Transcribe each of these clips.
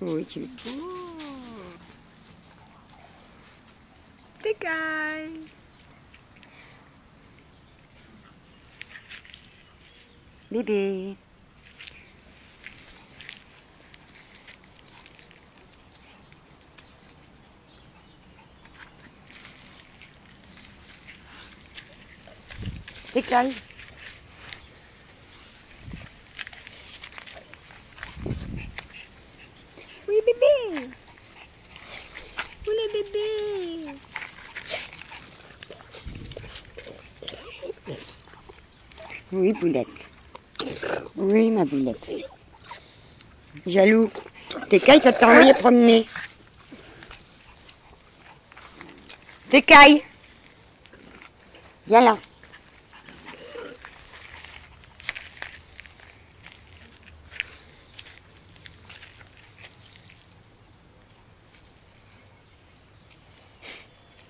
Oui, tu es beau. T'écailles. Bébé. T'écailles. Oui, bébé. Où le bébé? Oui, Boulette. Oui, ma Boulette. Jaloux. T'écailles, tu vas t'envoyer promener. T'écailles. Viens là.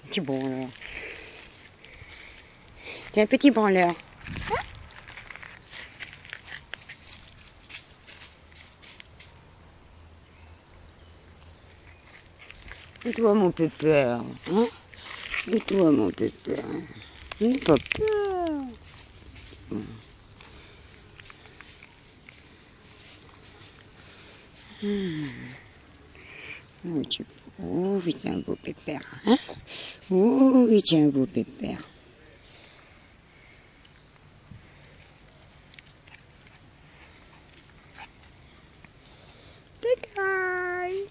Petit branleur. T'es un petit branleur. Et toi, mon pépère, hein? Et toi, mon pépère, n'aie pas peur. Oh, oui, c'est un beau pépère, hein? Oh, oui, c'est un beau pépère. T'écailles.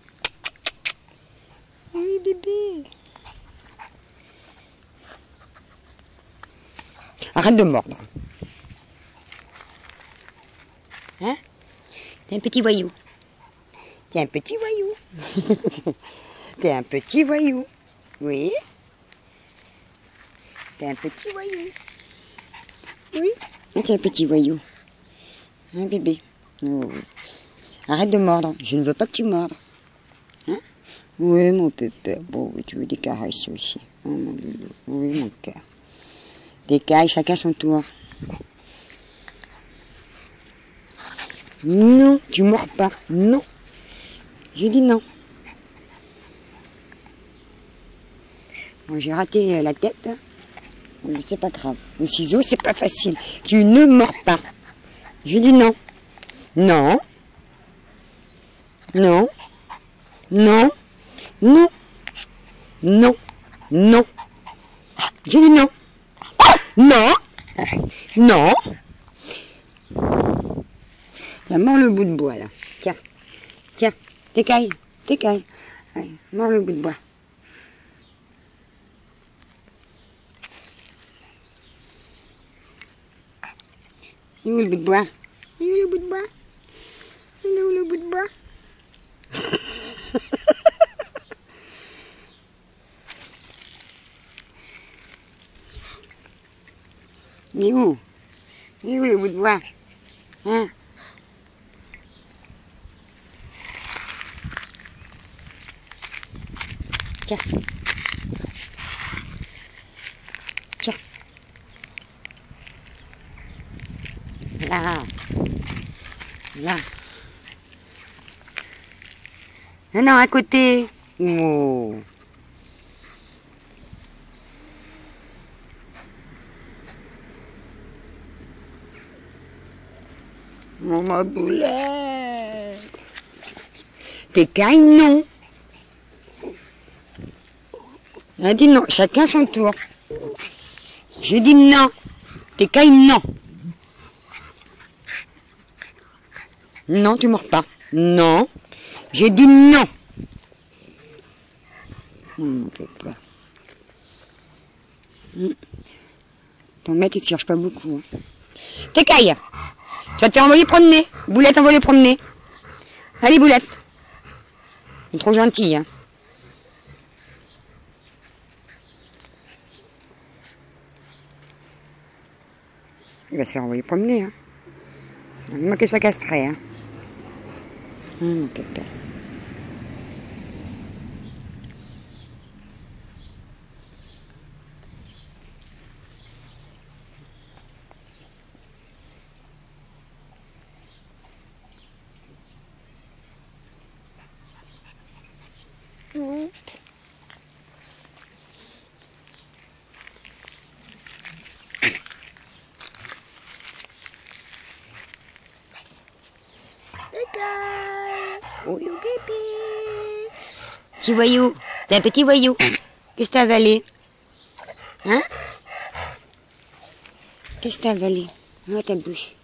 Oui, bébé. Arrête de mordre. Hein? T'es un petit voyou. T'es un petit voyou. T'es un petit voyou. Oui. T'es un petit voyou. Oui. T'es un petit voyou. Hein, bébé? Oh. Arrête de mordre. Je ne veux pas que tu mordes. Hein? Oui, mon pépère. Bon, oui, tu veux des caresses aussi. Oh, mon loulou. Oui, mon cœur. Des cailles, chacun son tour. Non, tu mords pas. Non. J'ai dit non. Bon, j'ai raté la tête. Mais c'est pas grave. Le ciseau, c'est pas facile. Tu ne mords pas. Je dis non. Non. Non. Non. Non. Non. Non. J'ai dit non. Non. Non. Tiens, mords le bout de bois, là. Tiens. Tiens. T'écailles. T'écailles. Allez, mords le bout de bois. Il est où le bout de bois? Il est où le bout de bois? Il est où le bout de bois? Il est où? Il est où le bout de bois? Hein? Tiens. Tiens. Là. Là. Non, non, à côté. Oh. Oh, ma boulette. T'écailles, non. Elle a dit non, chacun son tour. Je dis non. T'écailles, non. Non, tu mords pas. Non. J'ai dit non. Mon pépère. Ton maître, il ne cherche pas beaucoup. Hein. T'écailles. Tu vas te faire envoyer promener. Boulette, envoie-le promener. Allez, Boulette. C'est trop gentil, hein. Il va se faire envoyer promener, hein. Moi qu'il soit castré, hein. Mon pépère. Oh, yo bébé. Petit voyou. T'es un petit voyou. Qu'est-ce que t'as avalé? Hein? Qu'est-ce que t'as avalé? Oh, ta bouche.